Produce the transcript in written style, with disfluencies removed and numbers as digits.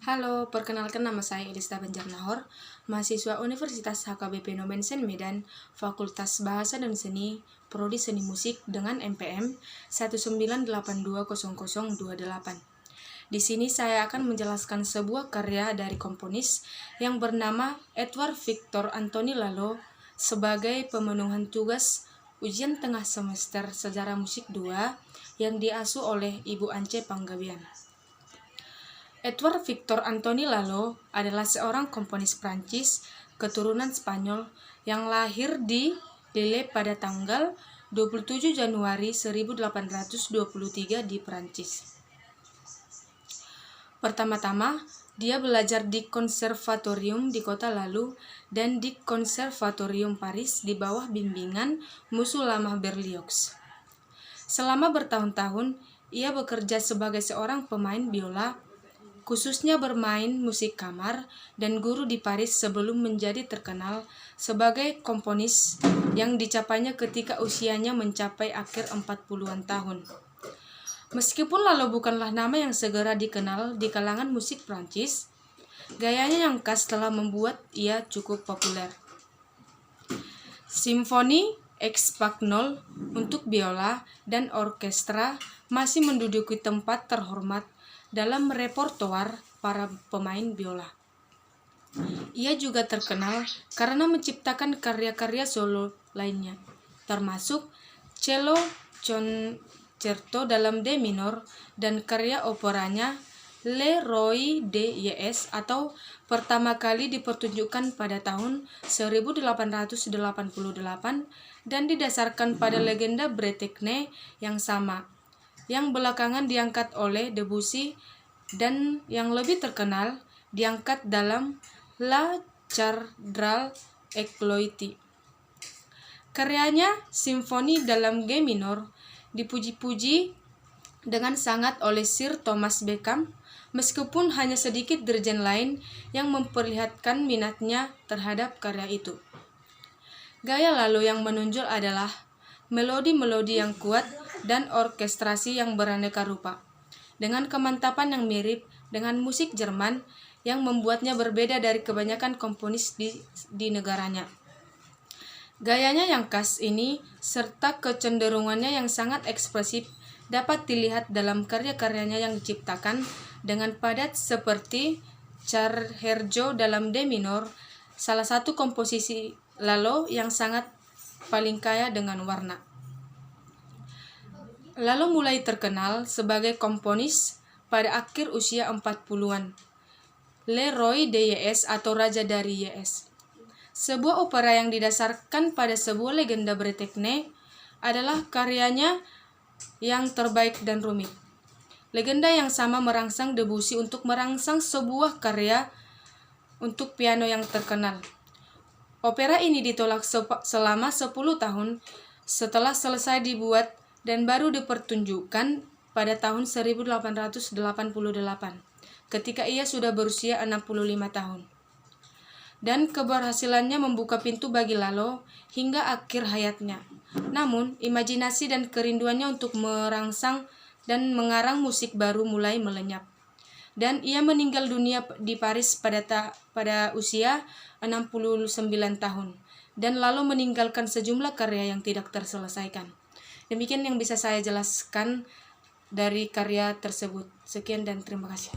Halo, perkenalkan nama saya Elista Banjarnahor, mahasiswa Universitas HKBP Nomensen Medan, Fakultas Bahasa dan Seni, Prodi Seni Musik dengan NPM 198200028. Di sini saya akan menjelaskan sebuah karya dari komponis yang bernama Edward Victor Anthony Lalo sebagai pemenuhan tugas ujian tengah semester Sejarah Musik 2 yang diasuh oleh Ibu Ance Panggabean. Edward Victor Anthony Lalo adalah seorang komponis Prancis keturunan Spanyol yang lahir di Lille pada tanggal 27 Januari 1823 di Prancis. Pertama-tama, dia belajar di konservatorium di kota Lalu dan di konservatorium Paris di bawah bimbingan Musulama Berlioz. Selama bertahun-tahun, ia bekerja sebagai seorang pemain biola, khususnya bermain musik kamar dan guru di Paris sebelum menjadi terkenal sebagai komponis yang dicapainya ketika usianya mencapai akhir 40-an tahun. Meskipun Lalo bukanlah nama yang segera dikenal di kalangan musik Prancis, gayanya yang khas telah membuat ia cukup populer. Simfoni X-Pagnol untuk biola dan orkestra masih menduduki tempat terhormat dalam repertoar para pemain biola. Ia juga terkenal karena menciptakan karya-karya solo lainnya, termasuk cello concerto dalam D minor dan karya operanya Le Roi de Yes atau pertama kali dipertunjukkan pada tahun 1888 dan didasarkan pada legenda Bretagne yang sama, yang belakangan diangkat oleh Debussy dan yang lebih terkenal diangkat dalam La Cathédrale Éclairée. Karyanya Simfoni dalam G minor dipuji-puji dengan sangat oleh Sir Thomas Beckham, meskipun hanya sedikit dirjen lain yang memperlihatkan minatnya terhadap karya itu. Gaya Lalo yang menonjol adalah melodi-melodi yang kuat dan orkestrasi yang beraneka rupa, dengan kemantapan yang mirip dengan musik Jerman yang membuatnya berbeda dari kebanyakan komponis di negaranya. Gayanya yang khas ini, serta kecenderungannya yang sangat ekspresif, dapat dilihat dalam karya-karyanya yang diciptakan dengan padat seperti Caryerjo dalam D minor, salah satu komposisi Lalo yang sangat paling kaya dengan warna. Lalo mulai terkenal sebagai komponis pada akhir usia 40-an. Le Roi de Yes atau Raja dari Yes, sebuah opera yang didasarkan pada sebuah legenda Bretagne, adalah karyanya yang terbaik dan rumit. Legenda yang sama merangsang Debussy untuk merangsang sebuah karya untuk piano yang terkenal. Opera ini ditolak selama 10 tahun setelah selesai dibuat dan baru dipertunjukkan pada tahun 1888 ketika ia sudah berusia 65 tahun. Dan keberhasilannya membuka pintu bagi Lalo hingga akhir hayatnya. Namun, imajinasi dan kerinduannya untuk merangsang dan mengarang musik baru mulai melenyap. Dan ia meninggal dunia di Paris pada usia 69 tahun. Dan Lalo meninggalkan sejumlah karya yang tidak terselesaikan. Demikian yang bisa saya jelaskan dari karya tersebut. Sekian dan terima kasih.